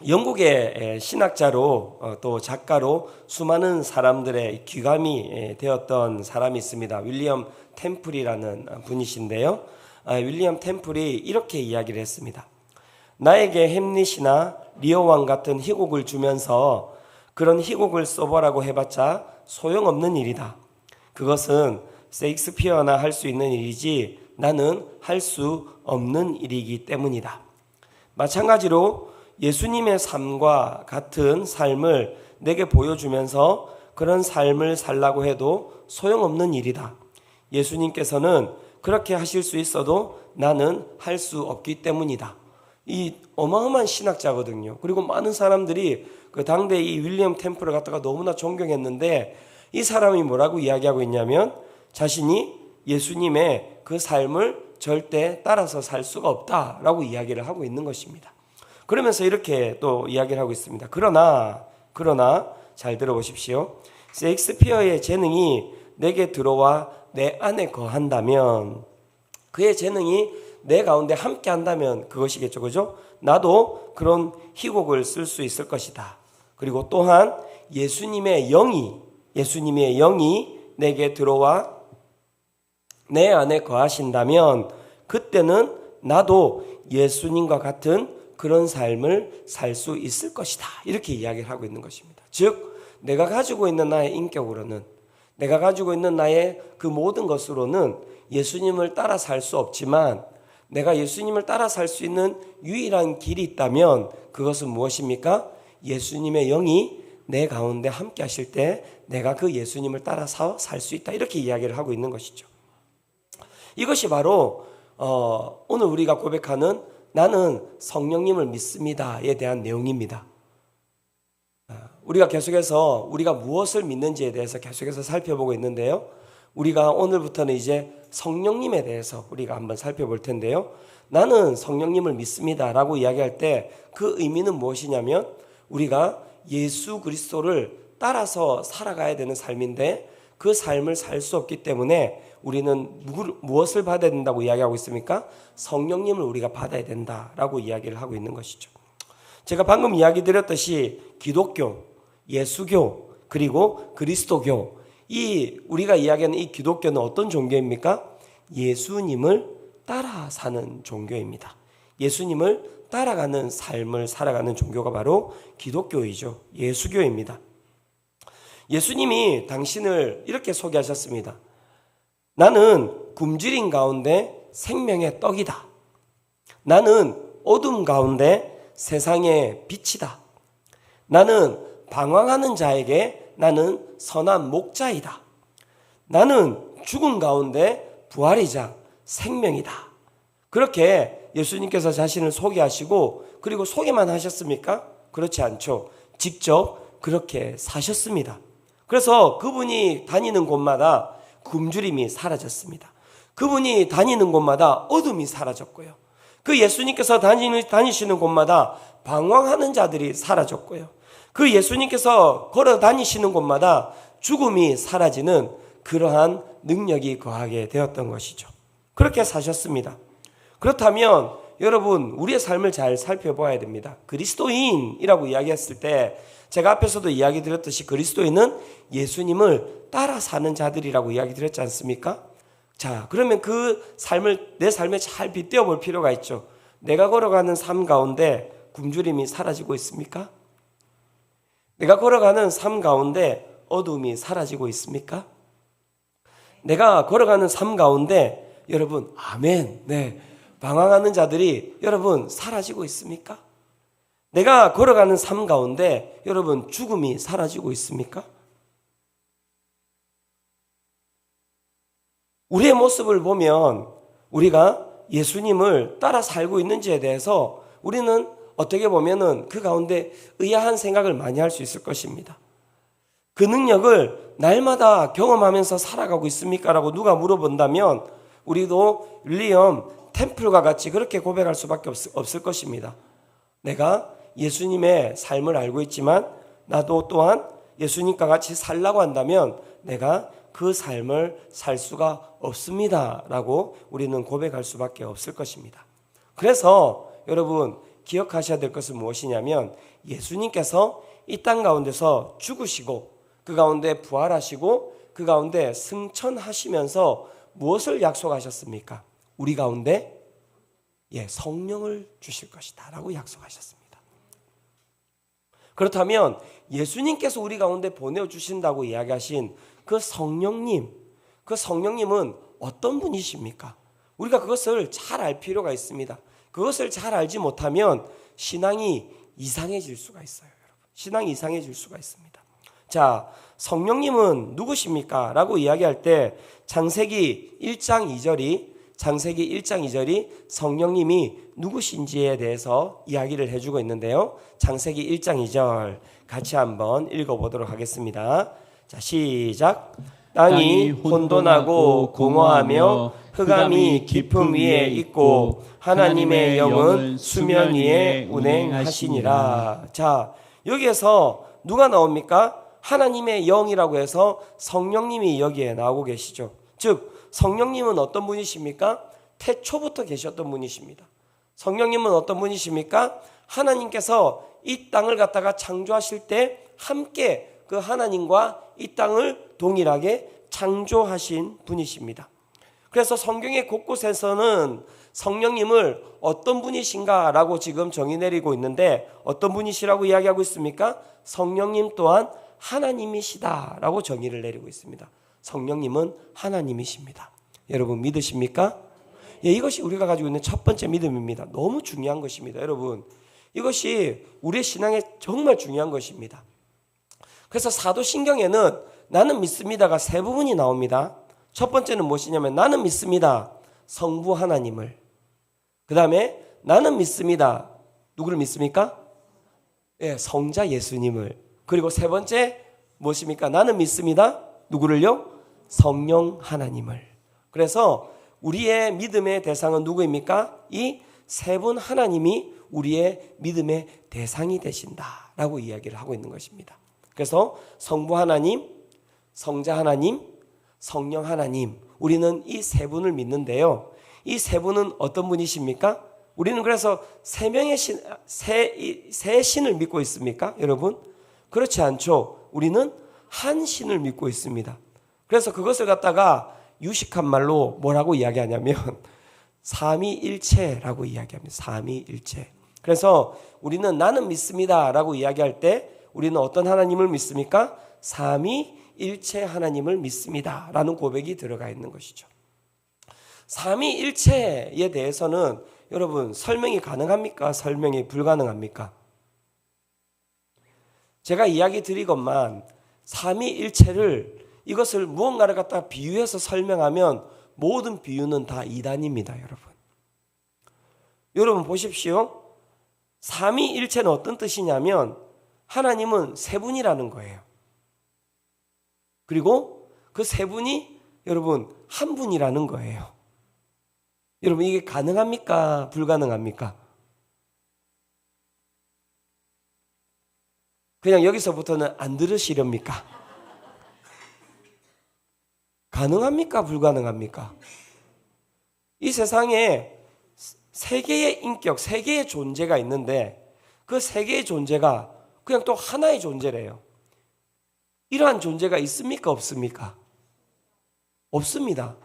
영국의 신학자로 또 작가로 수많은 사람들의 귀감이 되었던 사람이 있습니다. 윌리엄 템플이라는 분이신데요. 윌리엄 템플이 이렇게 이야기를 했습니다. 나에게 햄릿이나 리어왕 같은 희곡을 주면서 그런 희곡을 써보라고 해봤자 소용없는 일이다. 그것은 셰익스피어나 할 수 있는 일이지 나는 할 수 없는 일이기 때문이다. 마찬가지로 예수님의 삶과 같은 삶을 내게 보여주면서 그런 삶을 살라고 해도 소용없는 일이다. 예수님께서는 그렇게 하실 수 있어도 나는 할 수 없기 때문이다. 이 어마어마한 신학자거든요. 그리고 많은 사람들이 그 당대 이 윌리엄 템플을 갖다가 너무나 존경했는데 이 사람이 뭐라고 이야기하고 있냐면 자신이 예수님의 그 삶을 절대 따라서 살 수가 없다라고 이야기를 하고 있는 것입니다. 그러면서 이렇게 또 이야기를 하고 있습니다. 그러나 잘 들어보십시오. 셰익스피어의 재능이 내게 들어와 내 안에 거한다면, 그의 재능이 내 가운데 함께 한다면 그것이겠죠. 그죠? 나도 그런 희곡을 쓸 수 있을 것이다. 그리고 또한 예수님의 영이 내게 들어와 내 안에 거하신다면 그때는 나도 예수님과 같은 그런 삶을 살 수 있을 것이다. 이렇게 이야기를 하고 있는 것입니다. 즉 내가 가지고 있는 나의 인격으로는, 내가 가지고 있는 나의 그 모든 것으로는 예수님을 따라 살 수 없지만 내가 예수님을 따라 살 수 있는 유일한 길이 있다면 그것은 무엇입니까? 예수님의 영이 내 가운데 함께 하실 때 내가 그 예수님을 따라서 살 수 있다. 이렇게 이야기를 하고 있는 것이죠. 이것이 바로 오늘 우리가 고백하는 나는 성령님을 믿습니다에 대한 내용입니다. 우리가 계속해서 우리가 무엇을 믿는지에 대해서 계속해서 살펴보고 있는데요. 우리가 오늘부터는 이제 성령님에 대해서 우리가 한번 살펴볼 텐데요. 나는 성령님을 믿습니다라고 이야기할 때 그 의미는 무엇이냐면 우리가 예수 그리스도를 따라서 살아가야 되는 삶인데 그 삶을 살 수 없기 때문에 우리는 무엇을 받아야 된다고 이야기하고 있습니까? 성령님을 우리가 받아야 된다라고 이야기를 하고 있는 것이죠. 제가 방금 이야기 드렸듯이 기독교, 예수교, 그리고 그리스도교, 이 우리가 이야기하는 이 기독교는 어떤 종교입니까? 예수님을 따라 사는 종교입니다. 예수님을 따라가는 삶을 살아가는 종교가 바로 기독교이죠. 예수교입니다. 예수님이 당신을 이렇게 소개하셨습니다. 나는 굶주린 가운데 생명의 떡이다. 나는 어둠 가운데 세상의 빛이다. 나는 방황하는 자에게 나는 선한 목자이다. 나는 죽음 가운데 부활이자 생명이다. 그렇게 예수님께서 자신을 소개하시고 그리고 소개만 하셨습니까? 그렇지 않죠. 직접 그렇게 사셨습니다. 그래서 그분이 다니는 곳마다 굶주림이 사라졌습니다. 그분이 다니는 곳마다 어둠이 사라졌고요. 그 예수님께서 다니시는 곳마다 방황하는 자들이 사라졌고요. 그 예수님께서 걸어 다니시는 곳마다 죽음이 사라지는 그러한 능력이 거하게 되었던 것이죠. 그렇게 사셨습니다. 그렇다면 여러분 우리의 삶을 잘 살펴봐야 됩니다. 그리스도인이라고 이야기했을 때 제가 앞에서도 이야기 드렸듯이 그리스도인은 예수님을 따라 사는 자들이라고 이야기 드렸지 않습니까? 자, 그러면 그 삶을 내 삶에 잘 빗대어 볼 필요가 있죠. 내가 걸어가는 삶 가운데 굶주림이 사라지고 있습니까? 내가 걸어가는 삶 가운데 어둠이 사라지고 있습니까? 내가 걸어가는 삶 가운데 여러분 아멘, 네, 방황하는 자들이 여러분 사라지고 있습니까? 내가 걸어가는 삶 가운데 여러분 죽음이 사라지고 있습니까? 우리의 모습을 보면 우리가 예수님을 따라 살고 있는지에 대해서 우리는 어떻게 보면은 그 가운데 의아한 생각을 많이 할 수 있을 것입니다. 그 능력을 날마다 경험하면서 살아가고 있습니까? 라고 누가 물어본다면 우리도 윌리엄 템플과 같이 그렇게 고백할 수밖에 없을 것입니다. 내가 예수님의 삶을 알고 있지만 나도 또한 예수님과 같이 살라고 한다면 내가 그 삶을 살 수가 없습니다 라고 우리는 고백할 수밖에 없을 것입니다. 그래서 여러분 기억하셔야 될 것은 무엇이냐면 예수님께서 이 땅 가운데서 죽으시고 그 가운데 부활하시고 그 가운데 승천하시면서 무엇을 약속하셨습니까? 우리 가운데 성령을 주실 것이다 라고 약속하셨습니다. 그렇다면 예수님께서 우리 가운데 보내주신다고 이야기하신 그 성령님은 어떤 분이십니까? 우리가 그것을 잘 알 필요가 있습니다. 그것을 잘 알지 못하면 신앙이 이상해질 수가 있어요. 여러분. 신앙이 이상해질 수가 있습니다. 자, 성령님은 누구십니까? 라고 이야기할 때 창세기 1장 2절이 성령님이 누구신지에 대해서 이야기를 해주고 있는데요. 창세기 1장 2절 같이 한번 읽어보도록 하겠습니다. 자, 시작. 땅이 혼돈하고 공허하며 흑암이 깊음 위에 있고 하나님의 영은 수면 위에 운행하시니라. 자, 여기에서 누가 나옵니까? 하나님의 영이라고 해서 성령님이 여기에 나오고 계시죠. 즉 성령님은 어떤 분이십니까? 태초부터 계셨던 분이십니다. 성령님은 어떤 분이십니까? 하나님께서 이 땅을 갖다가 창조하실 때 함께 그 하나님과 이 땅을 동일하게 창조하신 분이십니다. 그래서 성경의 곳곳에서는 성령님을 어떤 분이신가라고 지금 정의 내리고 있는데 어떤 분이시라고 이야기하고 있습니까? 성령님 또한 하나님이시다라고 정의를 내리고 있습니다. 성령님은 하나님이십니다. 여러분 믿으십니까? 이것이 우리가 가지고 있는 첫 번째 믿음입니다. 너무 중요한 것입니다. 여러분 이것이 우리의 신앙에 정말 중요한 것입니다. 그래서 사도신경에는 나는 믿습니다가 세 부분이 나옵니다. 첫 번째는 무엇이냐면 나는 믿습니다. 성부 하나님을. 그 다음에 나는 믿습니다. 누구를 믿습니까? 성자 예수님을. 그리고 세 번째 무엇입니까? 나는 믿습니다. 누구를요? 성령 하나님을. 그래서 우리의 믿음의 대상은 누구입니까? 이 세 분 하나님이 우리의 믿음의 대상이 되신다라고 이야기를 하고 있는 것입니다. 그래서 성부 하나님, 성자 하나님, 성령 하나님, 우리는 이 세 분을 믿는데요. 이 세 분은 어떤 분이십니까? 우리는 그래서 세 명의 세 신을 믿고 있습니까? 여러분? 그렇지 않죠. 우리는 한 신을 믿고 있습니다. 그래서 그것을 갖다가 유식한 말로 뭐라고 이야기하냐면 삼위일체라고 이야기합니다. 삼위일체. 그래서 우리는 나는 믿습니다라고 이야기할 때 우리는 어떤 하나님을 믿습니까? 삼위일체 하나님을 믿습니다라는 고백이 들어가 있는 것이죠. 삼위일체에 대해서는 여러분 설명이 가능합니까? 설명이 불가능합니까? 제가 이야기 드리건만 삼위일체를 이것을 무언가를 갖다가 비유해서 설명하면 모든 비유는 다 이단입니다. 여러분 보십시오. 삼위일체는 어떤 뜻이냐면 하나님은 세 분이라는 거예요. 그리고 그 세 분이 여러분 한 분이라는 거예요. 여러분 이게 가능합니까? 불가능합니까? 그냥 여기서부터는 안 들으시렵니까? 가능합니까? 불가능합니까? 이 세상에 세 개의 인격, 세 개의 존재가 있는데 그 세 개의 존재가 그냥 또 하나의 존재래요. 이러한 존재가 있습니까? 없습니까? 없습니다.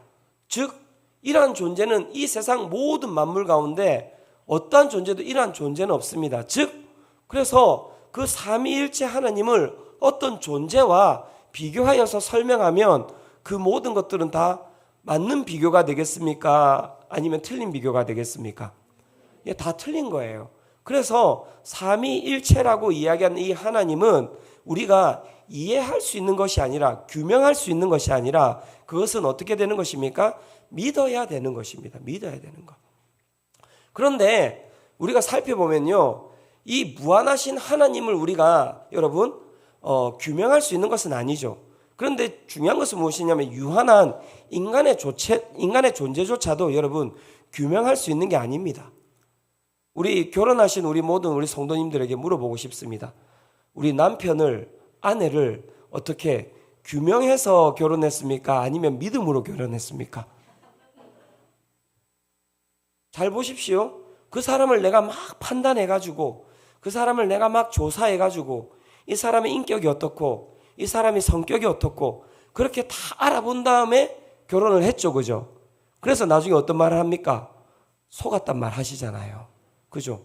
즉 이러한 존재는 이 세상 모든 만물 가운데 어떠한 존재도 이러한 존재는 없습니다. 즉 그래서 그 삼위일체 하나님을 어떤 존재와 비교하여서 설명하면 그 모든 것들은 다 맞는 비교가 되겠습니까? 아니면 틀린 비교가 되겠습니까? 다 틀린 거예요. 그래서 삼위일체라고 이야기하는 이 하나님은 우리가 이해할 수 있는 것이 아니라 규명할 수 있는 것이 아니라 그것은 어떻게 되는 것입니까? 믿어야 되는 것입니다. 믿어야 되는 것. 그런데 우리가 살펴보면요. 이 무한하신 하나님을 우리가 여러분 규명할 수 있는 것은 아니죠. 그런데 중요한 것은 무엇이냐면 유한한 인간의 존재조차도 여러분 규명할 수 있는 게 아닙니다. 우리 결혼하신 우리 모든 우리 성도님들에게 물어보고 싶습니다. 우리 아내를 어떻게 규명해서 결혼했습니까? 아니면 믿음으로 결혼했습니까? 잘 보십시오. 그 사람을 내가 막 판단해가지고 그 사람을 내가 막 조사해가지고 이 사람의 인격이 어떻고 이 사람의 성격이 어떻고 그렇게 다 알아본 다음에 결혼을 했죠. 그죠? 그래서 나중에 어떤 말을 합니까? 속았단 말 하시잖아요. 그죠?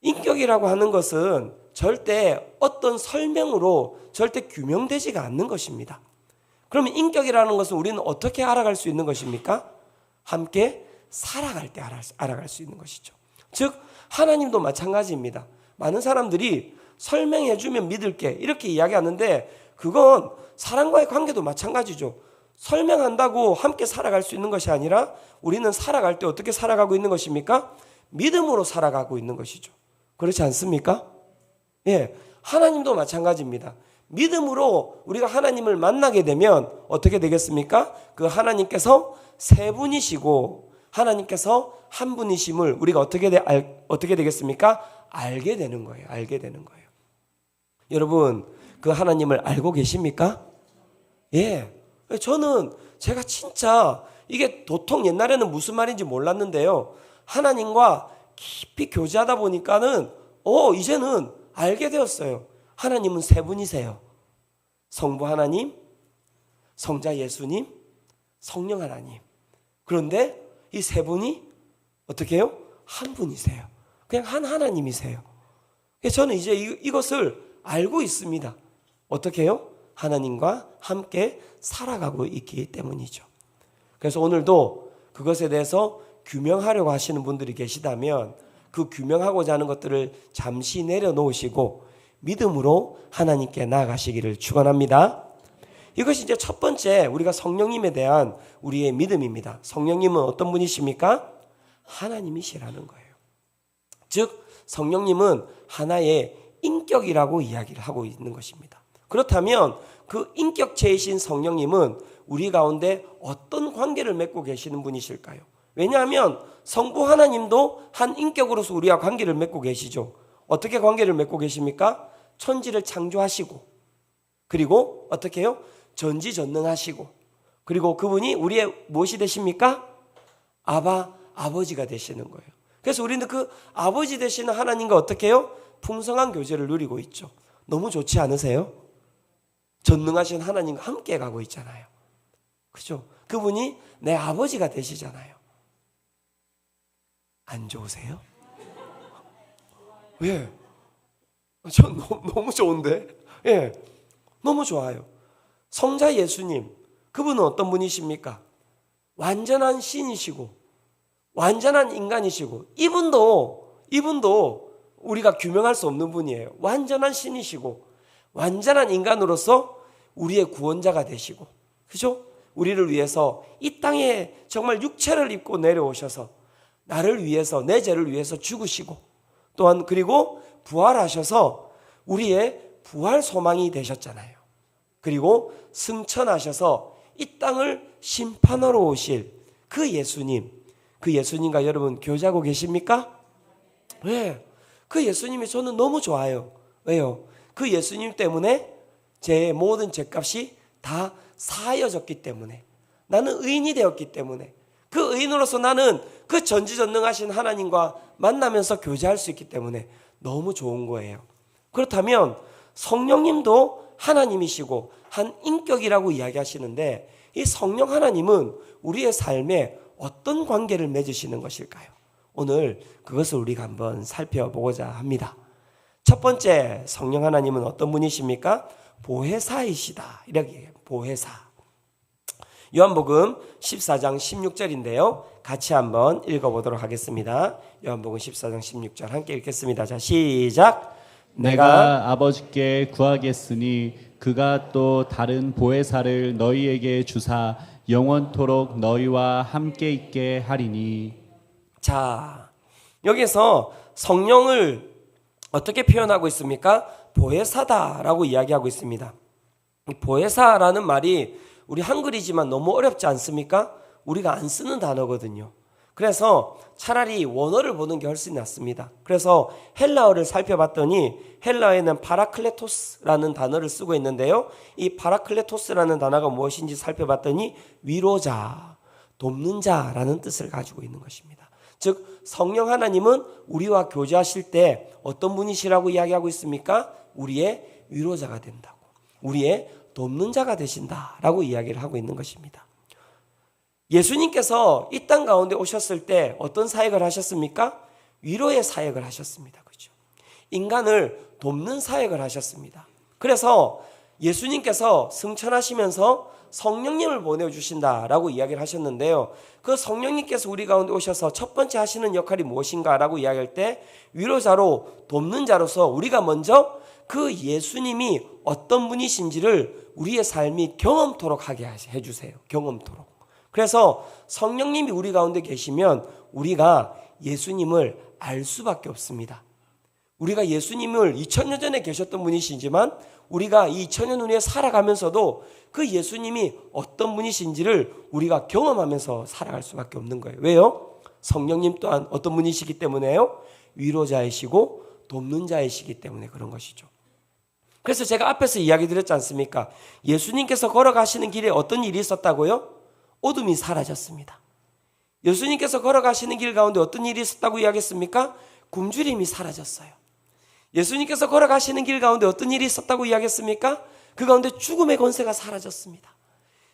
인격이라고 하는 것은 절대 어떤 설명으로 절대 규명되지가 않는 것입니다. 그러면 인격이라는 것은 우리는 어떻게 알아갈 수 있는 것입니까? 함께 살아갈 때 알아갈 수 있는 것이죠. 즉 하나님도 마찬가지입니다. 많은 사람들이 설명해주면 믿을게 이렇게 이야기하는데 그건 사람과의 관계도 마찬가지죠. 설명한다고 함께 살아갈 수 있는 것이 아니라 우리는 살아갈 때 어떻게 살아가고 있는 것입니까? 믿음으로 살아가고 있는 것이죠. 그렇지 않습니까? 예, 하나님도 마찬가지입니다. 믿음으로 우리가 하나님을 만나게 되면 어떻게 되겠습니까? 그 하나님께서 세 분이시고 하나님께서 한 분이심을 우리가 어떻게 되겠습니까? 알게 되는 거예요. 알게 되는 거예요. 여러분, 그 하나님을 알고 계십니까? 예. 저는 제가 진짜 이게 도통 옛날에는 무슨 말인지 몰랐는데요. 하나님과 깊이 교제하다 보니까는 이제는 알게 되었어요. 하나님은 세 분이세요. 성부 하나님, 성자 예수님, 성령 하나님. 그런데 이 세 분이 어떻게 해요? 한 분이세요. 그냥 한 하나님이세요. 저는 이제 이것을 알고 있습니다. 어떻게 해요? 하나님과 함께 살아가고 있기 때문이죠. 그래서 오늘도 그것에 대해서 규명하려고 하시는 분들이 계시다면 그 규명하고자 하는 것들을 잠시 내려놓으시고 믿음으로 하나님께 나아가시기를 축원합니다. 이것이 이제 첫 번째 우리가 성령님에 대한 우리의 믿음입니다. 성령님은 어떤 분이십니까? 하나님이시라는 거예요. 즉 성령님은 하나의 인격이라고 이야기를 하고 있는 것입니다. 그렇다면 그 인격체이신 성령님은 우리 가운데 어떤 관계를 맺고 계시는 분이실까요? 왜냐하면 성부 하나님도 한 인격으로서 우리와 관계를 맺고 계시죠. 어떻게 관계를 맺고 계십니까? 천지를 창조하시고 그리고 어떻게 해요? 전지전능하시고 그리고 그분이 우리의 무엇이 되십니까? 아버지가 되시는 거예요. 그래서 우리는 그 아버지 되시는 하나님과 어떻게 해요? 풍성한 교제를 누리고 있죠. 너무 좋지 않으세요? 전능하신 하나님과 함께 가고 있잖아요. 그죠? 그분이 내 아버지가 되시잖아요. 안 좋으세요? 왜? 저 너무 좋은데? 예, 너무 좋아요. 성자 예수님, 그분은 어떤 분이십니까? 완전한 신이시고 완전한 인간이시고 이분도 우리가 규명할 수 없는 분이에요. 완전한 신이시고 완전한 인간으로서 우리의 구원자가 되시고 그죠? 우리를 위해서 이 땅에 정말 육체를 입고 내려오셔서 나를 위해서 내 죄를 위해서 죽으시고 또한 그리고 부활하셔서 우리의 부활 소망이 되셨잖아요. 그리고 승천하셔서 이 땅을 심판하러 오실 그 예수님과 여러분 교제하고 계십니까? 네. 그 예수님이 저는 너무 좋아요. 왜요? 그 예수님 때문에 제 모든 죄값이 다 사하여졌기 때문에 나는 의인이 되었기 때문에 그 의인으로서 나는 그 전지전능하신 하나님과 만나면서 교제할 수 있기 때문에 너무 좋은 거예요. 그렇다면 성령님도 하나님이시고 한 인격이라고 이야기하시는데 이 성령 하나님은 우리의 삶에 어떤 관계를 맺으시는 것일까요? 오늘 그것을 우리가 한번 살펴보고자 합니다. 첫 번째 성령 하나님은 어떤 분이십니까? 보혜사이시다. 이렇게 얘기해요. 보혜사. 요한복음 14장 16절인데요. 같이 한번 읽어보도록 하겠습니다. 요한복음 14장 16절 함께 읽겠습니다. 자, 시작. 내가 아버지께 구하겠으니 그가 또 다른 보혜사를 너희에게 주사 영원토록 너희와 함께 있게 하리니. 자, 여기서 성령을 어떻게 표현하고 있습니까? 보혜사다라고 이야기하고 있습니다. 보혜사라는 말이 우리 한글이지만 너무 어렵지 않습니까? 우리가 안 쓰는 단어거든요. 그래서 차라리 원어를 보는 게 훨씬 낫습니다. 그래서 헬라어를 살펴봤더니 헬라어에는 파라클레토스라는 단어를 쓰고 있는데요. 이 파라클레토스라는 단어가 무엇인지 살펴봤더니 위로자, 돕는 자라는 뜻을 가지고 있는 것입니다. 즉 성령 하나님은 우리와 교제하실 때 어떤 분이시라고 이야기하고 있습니까? 우리의 위로자가 된다고, 우리의 돕는 자가 되신다라고 이야기를 하고 있는 것입니다. 예수님께서 이 땅 가운데 오셨을 때 어떤 사역을 하셨습니까? 위로의 사역을 하셨습니다. 그렇죠? 인간을 돕는 사역을 하셨습니다. 그래서 예수님께서 승천하시면서 성령님을 보내주신다라고 이야기를 하셨는데요. 그 성령님께서 우리 가운데 오셔서 첫 번째 하시는 역할이 무엇인가라고 이야기할 때 위로자로 돕는 자로서 우리가 먼저 그 예수님이 어떤 분이신지를 우리의 삶이 경험토록 하게 해주세요. 경험토록. 그래서 성령님이 우리 가운데 계시면 우리가 예수님을 알 수밖에 없습니다. 우리가 예수님을 2000년 전에 계셨던 분이시지만 우리가 이 2000년 후에 살아가면서도 그 예수님이 어떤 분이신지를 우리가 경험하면서 살아갈 수밖에 없는 거예요. 왜요? 성령님 또한 어떤 분이시기 때문에요? 위로자이시고 돕는 자이시기 때문에 그런 것이죠. 그래서 제가 앞에서 이야기 드렸지 않습니까? 예수님께서 걸어가시는 길에 어떤 일이 있었다고요? 어둠이 사라졌습니다. 예수님께서 걸어가시는 길 가운데 어떤 일이 있었다고 이야기했습니까? 굶주림이 사라졌어요. 예수님께서 걸어가시는 길 가운데 어떤 일이 있었다고 이야기했습니까? 그 가운데 죽음의 권세가 사라졌습니다.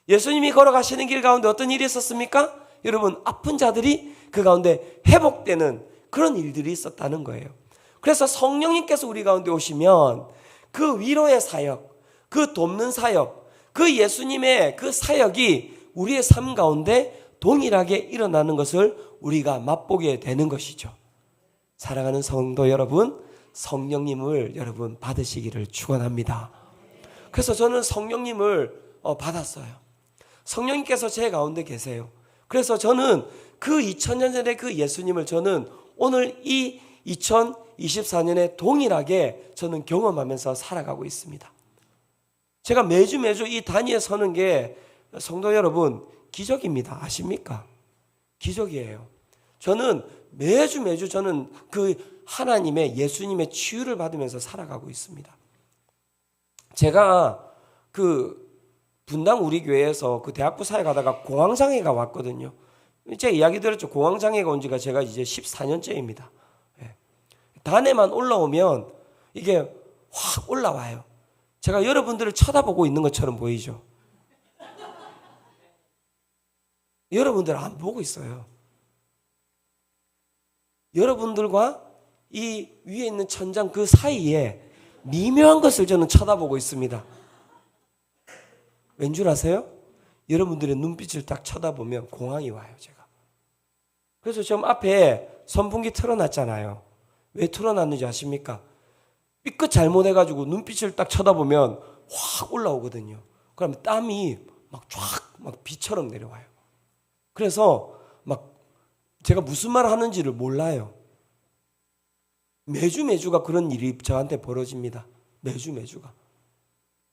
예수님이 걸어가시는 길 가운데 어떤 일이 있었습니까? 여러분, 아픈 자들이 그 가운데 회복되는 그런 일들이 있었다는 거예요. 그래서 성령님께서 우리 가운데 오시면 그 위로의 사역, 그 돕는 사역, 그 예수님의 그 사역이 우리의 삶 가운데 동일하게 일어나는 것을 우리가 맛보게 되는 것이죠. 사랑하는 성도 여러분, 성령님을 여러분 받으시기를 축원합니다. 그래서 저는 성령님을 받았어요. 성령님께서 제 가운데 계세요. 그래서 저는 그 2000년 전의 그 예수님을 저는 오늘 이 2024년에 동일하게 저는 경험하면서 살아가고 있습니다. 제가 매주 이 단위에 서는 게 성도 여러분 기적입니다. 아십니까? 기적이에요. 저는 매주 저는 그 하나님의 예수님의 치유를 받으면서 살아가고 있습니다. 제가 그 분당 우리 교회에서 그 대학부 사회 가다가 공황장애가 왔거든요. 제가 이야기 들었죠. 공황장애가 온 지가 제가 이제 14년째입니다. 단에만 올라오면 이게 확 올라와요. 제가 여러분들을 쳐다보고 있는 것처럼 보이죠. 여러분들 안 보고 있어요. 여러분들과 이 위에 있는 천장 그 사이에 미묘한 것을 저는 쳐다보고 있습니다. 왠 줄 아세요? 여러분들의 눈빛을 딱 쳐다보면 공황이 와요, 제가. 그래서 지금 앞에 선풍기 틀어놨잖아요. 왜 틀어놨는지 아십니까? 삐끗 잘못해가지고 눈빛을 딱 쳐다보면 확 올라오거든요. 그러면 땀이 막 비처럼 내려와요. 그래서 막 제가 무슨 말을 하는지를 몰라요. 매주가 그런 일이 저한테 벌어집니다. 매주가.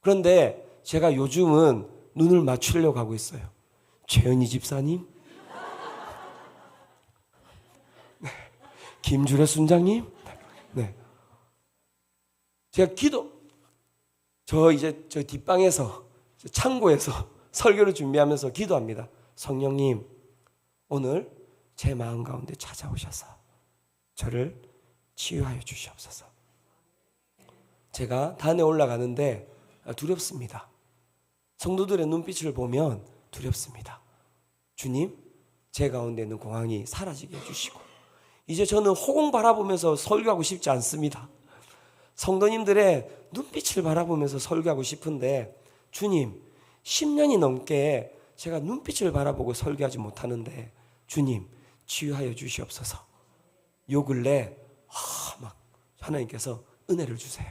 그런데 제가 요즘은 눈을 맞추려고 하고 있어요. 최은희 집사님, 네. 김주래 순장님, 네. 제가 저 뒷방에서, 창고에서 설교를 준비하면서 기도합니다. 성령님, 오늘 제 마음 가운데 찾아오셔서 저를 치유하여 주시옵소서. 제가 단에 올라가는데 두렵습니다. 성도들의 눈빛을 보면 두렵습니다. 주님, 제 가운데 있는 공황이 사라지게 해주시고 이제 저는 허공 바라보면서 설교하고 싶지 않습니다. 성도님들의 눈빛을 바라보면서 설교하고 싶은데 주님, 10년이 넘게 제가 눈빛을 바라보고 설교하지 못하는데 주님, 치유하여 주시옵소서. 요 근래 막 하나님께서 은혜를 주세요.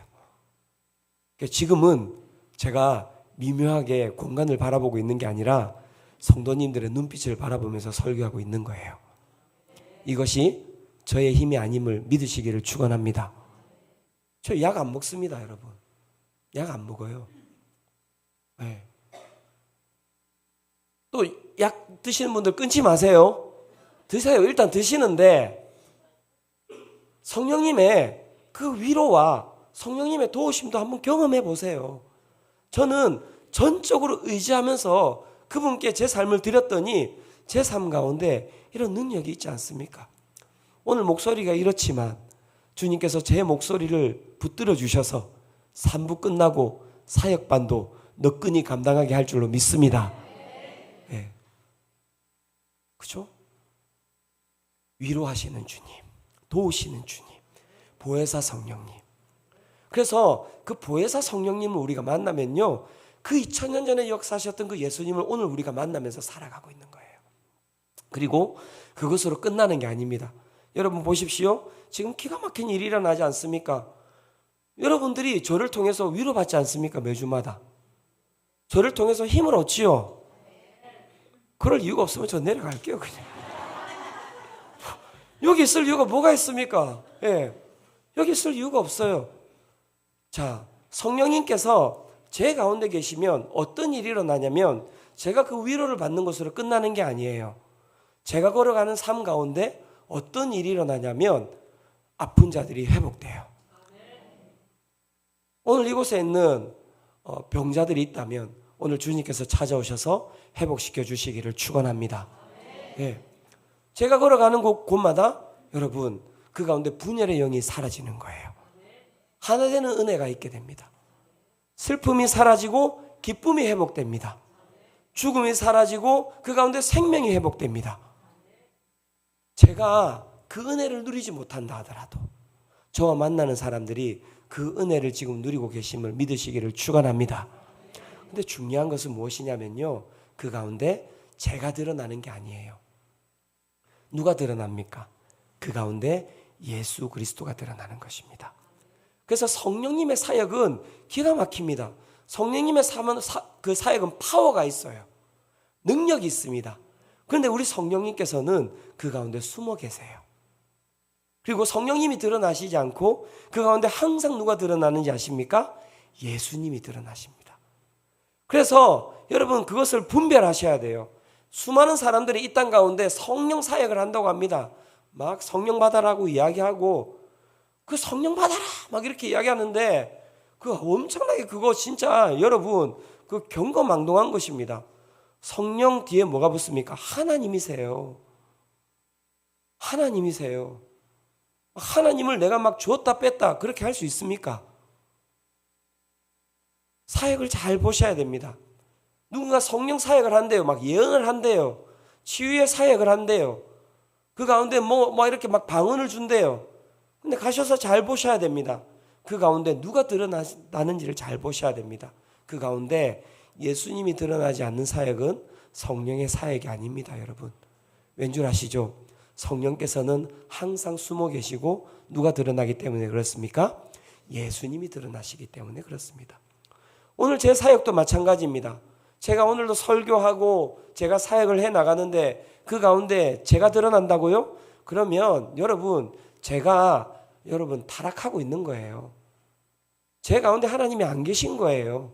지금은 제가 미묘하게 공간을 바라보고 있는 게 아니라 성도님들의 눈빛을 바라보면서 설교하고 있는 거예요. 이것이 저의 힘이 아님을 믿으시기를 축원합니다. 저 약 안 먹습니다, 여러분. 약 안 먹어요. 네. 또 약 드시는 분들 끊지 마세요. 드세요. 일단 드시는데 성령님의 그 위로와 성령님의 도우심도 한번 경험해 보세요. 저는 전적으로 의지하면서 그분께 제 삶을 드렸더니 제 삶 가운데 이런 능력이 있지 않습니까? 오늘 목소리가 이렇지만 주님께서 제 목소리를 붙들어 주셔서 3부 끝나고 사역반도 너끈히 감당하게 할 줄로 믿습니다. 예. 그죠? 위로하시는 주님, 도우시는 주님, 보혜사 성령님. 그래서 그 보혜사 성령님을 우리가 만나면요, 그 2000년 전에 역사하셨던 그 예수님을 오늘 우리가 만나면서 살아가고 있는 거예요. 그리고 그것으로 끝나는 게 아닙니다. 여러분 보십시오. 지금 기가 막힌 일이 일어나지 않습니까? 여러분들이 저를 통해서 위로받지 않습니까? 매주마다. 저를 통해서 힘을 얻지요. 그럴 이유가 없으면 저 내려갈게요, 그냥. 여기 있을 이유가 뭐가 있습니까? 예. 여기 있을 이유가 없어요. 자, 성령님께서 제 가운데 계시면 어떤 일이 일어나냐면 제가 그 위로를 받는 것으로 끝나는 게 아니에요. 제가 걸어가는 삶 가운데 어떤 일이 일어나냐면 아픈 자들이 회복돼요. 오늘 이곳에 있는 병자들이 있다면 오늘 주님께서 찾아오셔서 회복시켜 주시기를 축원합니다. 예. 제가 걸어가는 곳마다 여러분 그 가운데 분열의 영이 사라지는 거예요. 하나 되는 은혜가 있게 됩니다. 슬픔이 사라지고 기쁨이 회복됩니다. 죽음이 사라지고 그 가운데 생명이 회복됩니다. 제가 그 은혜를 누리지 못한다 하더라도 저와 만나는 사람들이 그 은혜를 지금 누리고 계심을 믿으시기를 축원합니다. 근데 중요한 것은 무엇이냐면요, 그 가운데 제가 드러나는 게 아니에요. 누가 드러납니까? 그 가운데 예수 그리스도가 드러나는 것입니다. 그래서 성령님의 사역은 기가 막힙니다. 성령님의 그 사역은 파워가 있어요. 능력이 있습니다. 그런데 우리 성령님께서는 그 가운데 숨어 계세요. 그리고 성령님이 드러나시지 않고 그 가운데 항상 누가 드러나는지 아십니까? 예수님이 드러나십니다. 그래서 여러분 그것을 분별하셔야 돼요. 수많은 사람들이 이 땅 가운데 성령 사역을 한다고 합니다. 막 성령 받아라고 이야기하고 그 성령 받아라 막 이렇게 이야기하는데 그 엄청나게 그거 진짜 여러분 그 경거망동한 것입니다. 성령 뒤에 뭐가 붙습니까? 하나님이세요. 하나님이세요. 하나님을 내가 막 줬다 뺐다 그렇게 할 수 있습니까? 사역을 잘 보셔야 됩니다. 누군가 성령 사역을 한대요. 막 예언을 한대요. 치유의 사역을 한대요. 그 가운데 뭐 이렇게 막 방언을 준대요. 근데 가셔서 잘 보셔야 됩니다. 그 가운데 누가 드러나는지를 잘 보셔야 됩니다. 그 가운데 예수님이 드러나지 않는 사역은 성령의 사역이 아닙니다, 여러분. 왠 줄 아시죠? 성령께서는 항상 숨어 계시고 누가 드러나기 때문에 그렇습니까? 예수님이 드러나시기 때문에 그렇습니다. 오늘 제 사역도 마찬가지입니다. 제가 오늘도 설교하고 제가 사역을 해 나가는데 그 가운데 제가 드러난다고요? 그러면 여러분 제가 여러분 타락하고 있는 거예요. 제 가운데 하나님이 안 계신 거예요.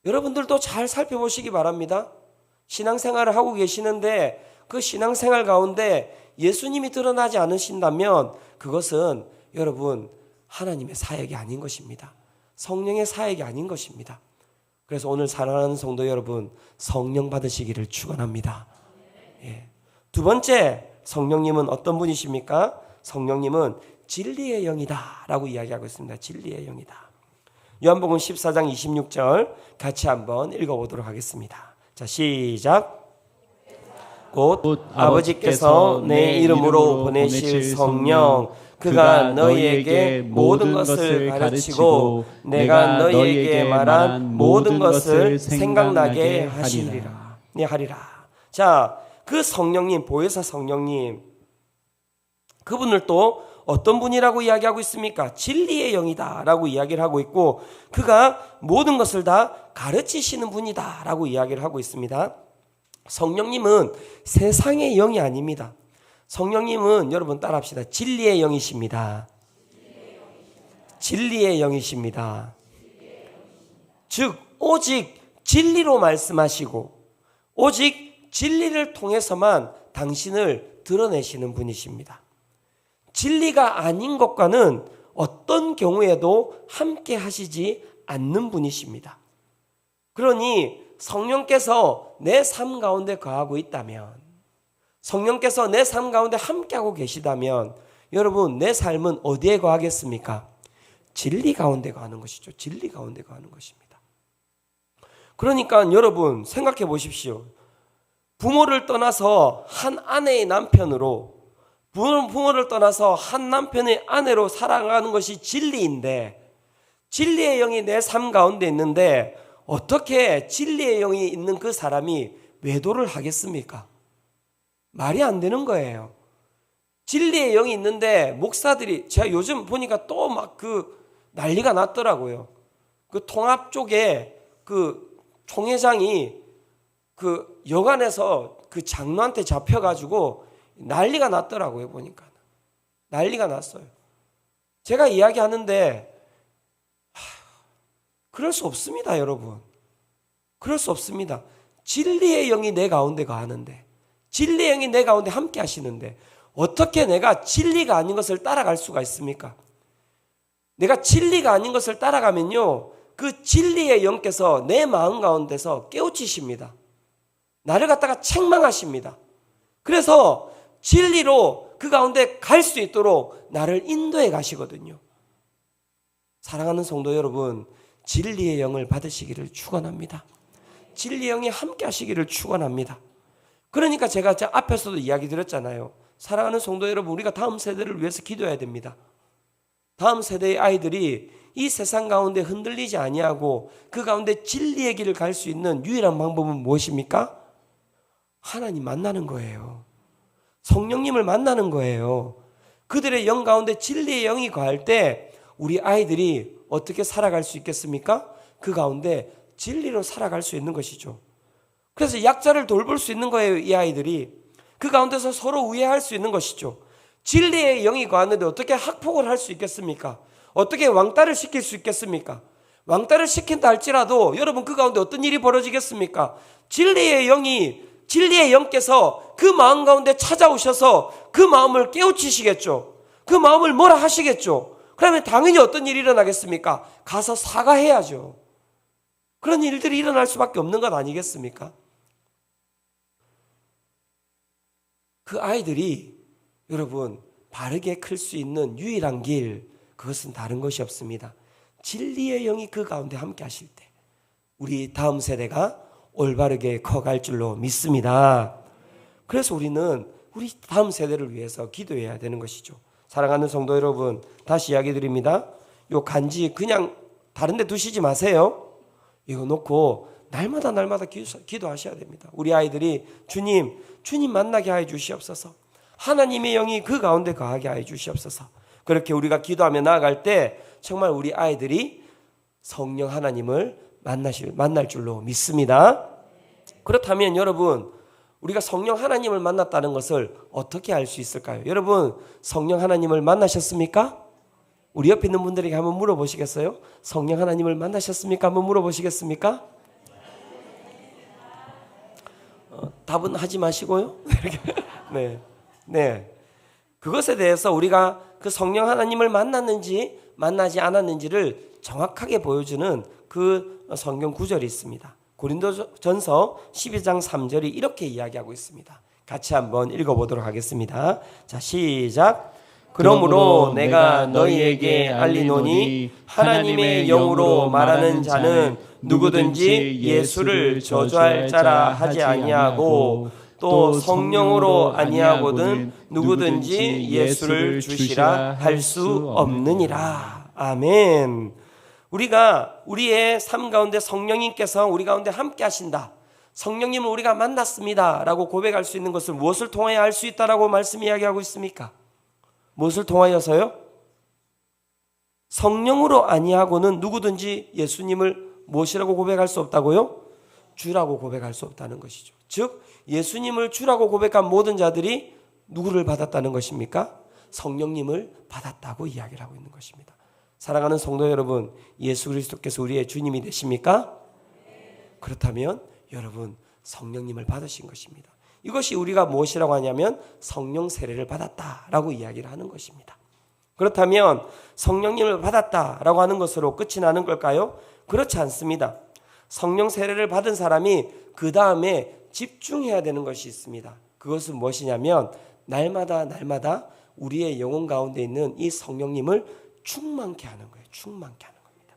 여러분들도 잘 살펴보시기 바랍니다. 신앙생활을 하고 계시는데 그 신앙생활 가운데 예수님이 드러나지 않으신다면 그것은 여러분 하나님의 사역이 아닌 것입니다. 성령의 사역이 아닌 것입니다. 그래서 오늘 사랑하는 성도 여러분 성령 받으시기를 축원합니다. 예. 두 번째 성령님은 어떤 분이십니까? 성령님은 진리의 영이다 라고 이야기하고 있습니다. 진리의 영이다. 요한복음 14장 26절 같이 한번 읽어보도록 하겠습니다. 자, 시작. 곧 아버지께서 내 이름으로 보내실 성령 그가 너희에게 모든 것을 가르치고 내가 너희에게 말한 모든 것을 생각나게 하시리라. 네, 하리라. 자, 그 성령님, 보혜사 성령님, 그분을 또 어떤 분이라고 이야기하고 있습니까? 진리의 영이다 라고 이야기를 하고 있고 그가 모든 것을 다 가르치시는 분이다 라고 이야기를 하고 있습니다. 성령님은 세상의 영이 아닙니다. 성령님은 여러분 따라합시다. 진리의 영이십니다. 진리의 영이십니다. 즉 오직 진리로 말씀하시고 오직 진리를 통해서만 당신을 드러내시는 분이십니다. 진리가 아닌 것과는 어떤 경우에도 함께 하시지 않는 분이십니다. 그러니 성령께서 내 삶 가운데 거하고 있다면 성령께서 내 삶 가운데 함께하고 계시다면 여러분 내 삶은 어디에 거하겠습니까? 진리 가운데 거하는 것이죠. 진리 가운데 거하는 것입니다. 그러니까 여러분 생각해 보십시오. 부모를 떠나서 한 아내의 남편으로, 부모를 떠나서 한 남편의 아내로 살아가는 것이 진리인데, 진리의 영이 내 삶 가운데 있는데 어떻게 진리의 영이 있는 그 사람이 외도를 하겠습니까? 말이 안 되는 거예요. 진리의 영이 있는데 목사들이, 제가 요즘 보니까 또 막 난리가 났더라고요. 그 통합 쪽에 총회장이 여관에서 장로한테 잡혀가지고 난리가 났더라고요. 보니까 난리가 났어요. 제가 이야기하는데 그럴 수 없습니다, 여러분. 그럴 수 없습니다. 진리의 영이 내 가운데 거하는데, 진리의 영이 내 가운데 함께 하시는데 어떻게 내가 진리가 아닌 것을 따라갈 수가 있습니까? 내가 진리가 아닌 것을 따라가면요, 그 진리의 영께서 내 마음 가운데서 깨우치십니다. 나를 갖다가 책망하십니다. 그래서 진리로 그 가운데 갈 수 있도록 나를 인도해 가시거든요. 사랑하는 성도 여러분, 진리의 영을 받으시기를 축원합니다. 진리의 영이 함께 하시기를 축원합니다. 그러니까 제가 앞에서도 이야기 드렸잖아요. 사랑하는 성도 여러분, 우리가 다음 세대를 위해서 기도해야 됩니다. 다음 세대의 아이들이 이 세상 가운데 흔들리지 아니하고 그 가운데 진리의 길을 갈 수 있는 유일한 방법은 무엇입니까? 하나님 만나는 거예요. 성령님을 만나는 거예요. 그들의 영 가운데 진리의 영이 거할 때 우리 아이들이 어떻게 살아갈 수 있겠습니까? 그 가운데 진리로 살아갈 수 있는 것이죠. 그래서 약자를 돌볼 수 있는 거예요. 이 아이들이 그 가운데서 서로 우애할 수 있는 것이죠. 진리의 영이 거하는데 어떻게 학폭을 할 수 있겠습니까? 어떻게 왕따를 시킬 수 있겠습니까? 왕따를 시킨다 할지라도 여러분 그 가운데 어떤 일이 벌어지겠습니까? 진리의 영께서 그 마음 가운데 찾아오셔서 그 마음을 깨우치시겠죠. 그 마음을 뭐라 하시겠죠. 그러면 당연히 어떤 일이 일어나겠습니까? 가서 사과해야죠. 그런 일들이 일어날 수밖에 없는 것 아니겠습니까? 그 아이들이 여러분 바르게 클 수 있는 유일한 길, 그것은 다른 것이 없습니다. 진리의 영이 그 가운데 함께 하실 때 우리 다음 세대가 올바르게 커갈 줄로 믿습니다. 그래서 우리는 우리 다음 세대를 위해서 기도해야 되는 것이죠. 사랑하는 성도 여러분, 다시 이야기 드립니다. 요 간지 그냥 다른 데 두시지 마세요. 이거 놓고 날마다 기도하셔야 됩니다. 우리 아이들이 주님 만나게 하여 주시옵소서. 하나님의 영이 그 가운데 거하게 하여 주시옵소서. 그렇게 우리가 기도하며 나아갈 때 정말 우리 아이들이 성령 하나님을 만날 줄로 믿습니다. 그렇다면 여러분, 우리가 성령 하나님을 만났다는 것을 어떻게 알 수 있을까요? 여러분, 성령 하나님을 만나셨습니까? 우리 옆에 있는 분들에게 한번 물어보시겠어요? 성령 하나님을 만나셨습니까? 한번 물어보시겠습니까? 답은 하지 마시고요. 네. 그것에 대해서 우리가 그 성령 하나님을 만났는지 만나지 않았는지를 정확하게 보여주는 그 성경 구절이 있습니다. 고린도전서 12장 3절이 이렇게 이야기하고 있습니다. 같이 한번 읽어보도록 하겠습니다. 자, 시작. 그러므로 내가 너희에게 알리노니 하나님의 영으로 말하는 자는 누구든지 예수를 저주할 자라 하지 아니하고 또 성령으로 아니하거든 누구든지 예수를 주시라 할 수 없느니라. 아멘. 우리가 우리의 삶 가운데 성령님께서 우리 가운데 함께 하신다, 성령님을 우리가 만났습니다 라고 고백할 수 있는 것을 무엇을 통하여 알 수 있다라고 말씀 이야기하고 있습니까? 무엇을 통하여서요? 성령으로 아니하고는 누구든지 예수님을 무엇이라고 고백할 수 없다고요? 주라고 고백할 수 없다는 것이죠. 즉 예수님을 주라고 고백한 모든 자들이 누구를 받았다는 것입니까? 성령님을 받았다고 이야기를 하고 있는 것입니다. 사랑하는 성도 여러분, 예수 그리스도께서 우리의 주님이 되십니까? 그렇다면 여러분 성령님을 받으신 것입니다. 이것이 우리가 무엇이라고 하냐면 성령 세례를 받았다라고 이야기를 하는 것입니다. 그렇다면 성령님을 받았다라고 하는 것으로 끝이 나는 걸까요? 그렇지 않습니다. 성령 세례를 받은 사람이 그 다음에 집중해야 되는 것이 있습니다. 그것은 무엇이냐면 날마다 우리의 영혼 가운데 있는 이 성령님을 충만케 하는 거예요. 충만케 하는 겁니다.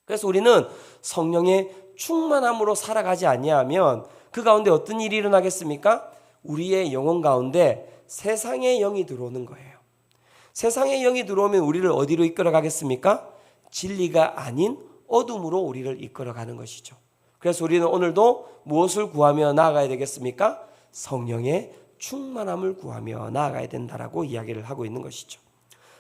그래서 우리는 성령의 충만함으로 살아가지 아니하면 그 가운데 어떤 일이 일어나겠습니까? 우리의 영혼 가운데 세상의 영이 들어오는 거예요. 세상의 영이 들어오면 우리를 어디로 이끌어 가겠습니까? 진리가 아닌 어둠으로 우리를 이끌어 가는 것이죠. 그래서 우리는 오늘도 무엇을 구하며 나아가야 되겠습니까? 성령의 충만함을 구하며 나아가야 된다라고 이야기를 하고 있는 것이죠.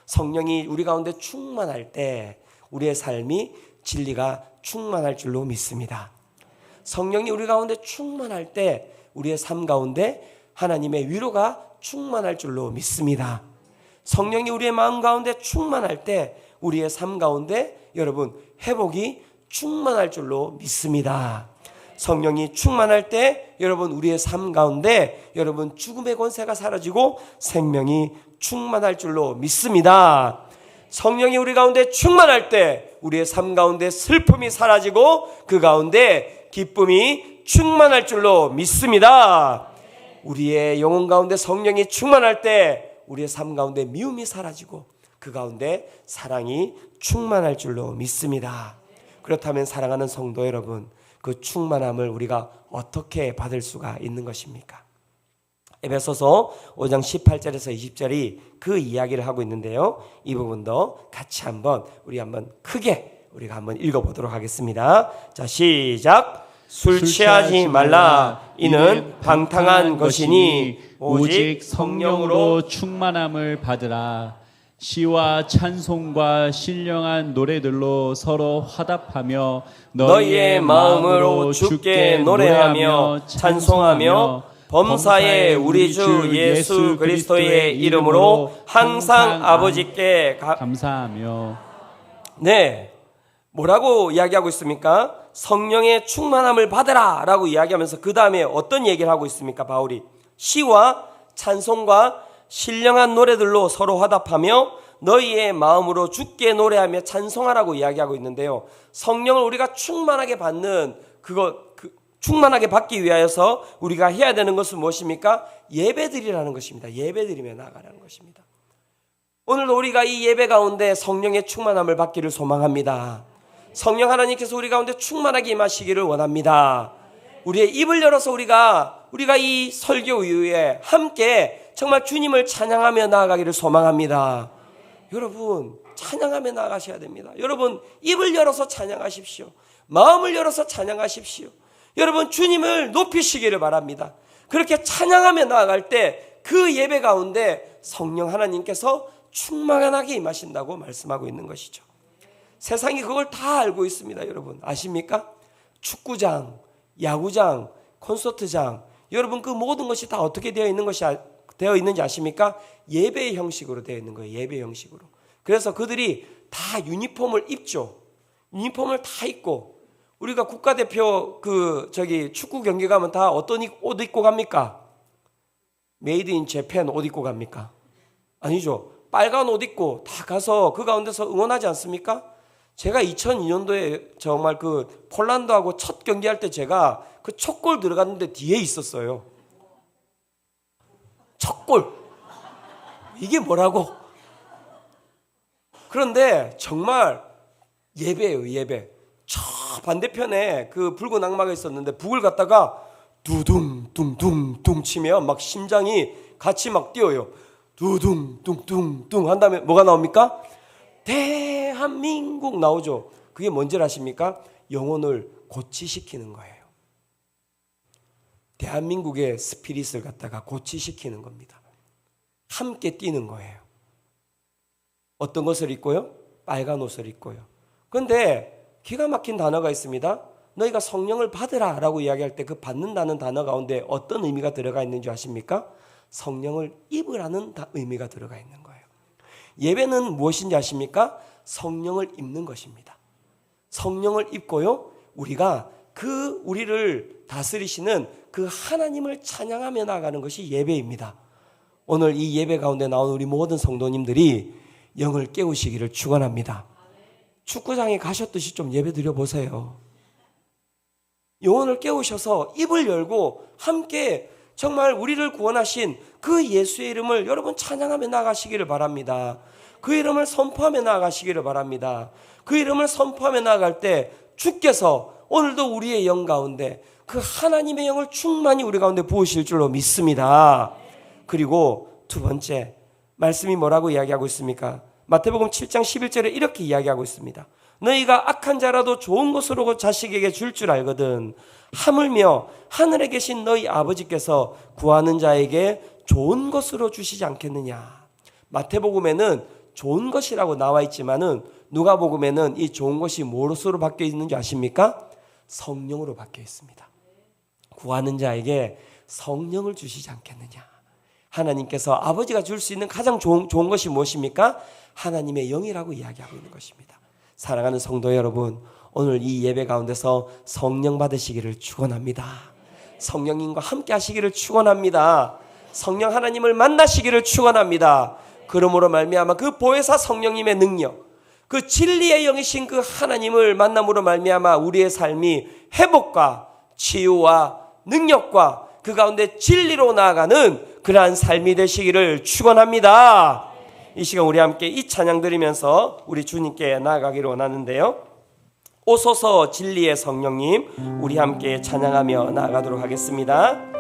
성령이 우리 가운데 충만할 때 우리의 삶이 진리가 충만할 줄로 믿습니다. 성령이 우리 가운데 충만할 때 우리의 삶 가운데 하나님의 위로가 충만할 줄로 믿습니다. 성령이 우리의 마음 가운데 충만할 때 우리의 삶 가운데 여러분 회복이 충만할 줄로 믿습니다. 성령이 충만할 때 여러분 우리의 삶 가운데 여러분 죽음의 권세가 사라지고 생명이 충만할 줄로 믿습니다. 성령이 우리 가운데 충만할 때 우리의 삶 가운데 슬픔이 사라지고 그 가운데 기쁨이 충만할 줄로 믿습니다. 우리의 영혼 가운데 성령이 충만할 때 우리의 삶 가운데 미움이 사라지고 그 가운데 사랑이 충만할 줄로 믿습니다. 그렇다면 사랑하는 성도 여러분, 그 충만함을 우리가 어떻게 받을 수가 있는 것입니까? 에베소서 5장 18절에서 20절이 그 이야기를 하고 있는데요. 이 부분도 같이 우리 한번 크게 우리가 한번 읽어보도록 하겠습니다. 자, 시작. 술 취하지 말라. 이는 방탕한 것이니 오직 성령으로 충만함을 받으라. 시와 찬송과 신령한 노래들로 서로 화답하며 너희의 마음으로 주께 노래하며 찬송하며 범사의 우리 주 예수 그리스도의 이름으로 항상 아버지께 감사하며. 네, 뭐라고 이야기하고 있습니까? 성령의 충만함을 받으라 라고 이야기하면서 그 다음에 어떤 얘기를 하고 있습니까? 바울이 시와 찬송과 신령한 노래들로 서로 화답하며 너희의 마음으로 주께 노래하며 찬송하라고 이야기하고 있는데요. 성령을 우리가 충만하게 받는 충만하게 받기 위하여서 우리가 해야 되는 것은 무엇입니까? 예배드리라는 것입니다. 예배드리며 나아가라는 것입니다. 오늘도 우리가 이 예배 가운데 성령의 충만함을 받기를 소망합니다. 성령 하나님께서 우리 가운데 충만하게 임하시기를 원합니다. 우리의 입을 열어서 우리가 이 설교 이후에 함께 정말 주님을 찬양하며 나아가기를 소망합니다. 여러분, 찬양하며 나아가셔야 됩니다. 여러분, 입을 열어서 찬양하십시오. 마음을 열어서 찬양하십시오. 여러분, 주님을 높이시기를 바랍니다. 그렇게 찬양하며 나아갈 때 그 예배 가운데 성령 하나님께서 충만하게 임하신다고 말씀하고 있는 것이죠. 세상이 그걸 다 알고 있습니다. 여러분 아십니까? 축구장, 야구장, 콘서트장, 여러분 그 모든 것이 다 어떻게 되어 있는지 아십니까? 예배의 형식으로 되어 있는 거예요. 예배 형식으로. 그래서 그들이 다 유니폼을 입죠. 유니폼을 다 입고 우리가 국가대표 축구 경기 가면 다 어떤 옷 입고 갑니까? 메이드 인 재팬 옷 입고 갑니까? 아니죠. 빨간 옷 입고 다 가서 그 가운데서 응원하지 않습니까? 제가 2002년도에 정말 그 폴란드하고 첫 경기할 때 제가 그 첫 골 들어갔는데 뒤에 있었어요. 첫 골. 이게 뭐라고? 그런데 정말 예배예요, 예배. 저 반대편에 그 붉은 악마가 있었는데 북을 갖다가 두둥둥둥둥 치면 막 심장이 같이 막 뛰어요. 두둥둥둥둥 한 다음에 뭐가 나옵니까? 대한민국 나오죠. 그게 뭔지 아십니까? 영혼을 고치시키는 거예요. 대한민국의 스피릿을 갖다가 고치시키는 겁니다. 함께 뛰는 거예요. 어떤 것을 입고요? 빨간 옷을 입고요. 그런데 기가 막힌 단어가 있습니다. 너희가 성령을 받으라 라고 이야기할 때 그 받는다는 단어 가운데 어떤 의미가 들어가 있는지 아십니까? 성령을 입으라는 의미가 들어가 있는 거예요. 예배는 무엇인지 아십니까? 성령을 입는 것입니다. 성령을 입고요, 우리가 우리를 다스리시는 그 하나님을 찬양하며 나아가는 것이 예배입니다. 오늘 이 예배 가운데 나온 우리 모든 성도님들이 영을 깨우시기를 축원합니다. 축구장에 가셨듯이 좀 예배 드려 보세요. 영혼을 깨우셔서 입을 열고 함께 정말 우리를 구원하신 그 예수의 이름을 여러분 찬양하며 나아가시기를 바랍니다. 그 이름을 선포하며 나아가시기를 바랍니다. 그 이름을 선포하며 나아갈 때 주께서 오늘도 우리의 영 가운데 그 하나님의 영을 충만히 우리 가운데 부으실 줄로 믿습니다. 그리고 두 번째, 말씀이 뭐라고 이야기하고 있습니까? 마태복음 7장 11절에 이렇게 이야기하고 있습니다. 너희가 악한 자라도 좋은 것으로 자식에게 줄 줄 알거든 하물며 하늘에 계신 너희 아버지께서 구하는 자에게 좋은 것으로 주시지 않겠느냐. 마태복음에는 좋은 것이라고 나와 있지만은 누가복음에는 이 좋은 것이 무엇으로 바뀌어 있는지 아십니까? 성령으로 바뀌어 있습니다. 구하는 자에게 성령을 주시지 않겠느냐. 하나님께서 아버지가 줄 수 있는 가장 좋은 것이 무엇입니까? 하나님의 영이라고 이야기하고 있는 것입니다. 사랑하는 성도 여러분, 오늘 이 예배 가운데서 성령 받으시기를 축원합니다. 성령님과 함께 하시기를 축원합니다. 성령 하나님을 만나시기를 축원합니다. 그러므로 말미암아 그 보혜사 성령님의 능력, 그 진리의 영이신 그 하나님을 만남으로 말미암아 우리의 삶이 회복과 치유와 능력과 그 가운데 진리로 나아가는 그러한 삶이 되시기를 축원합니다. 이 시간 우리 함께 이 찬양 드리면서 우리 주님께 나아가기를 원하는데요. 오소서 진리의 성령님, 우리 함께 찬양하며 나아가도록 하겠습니다.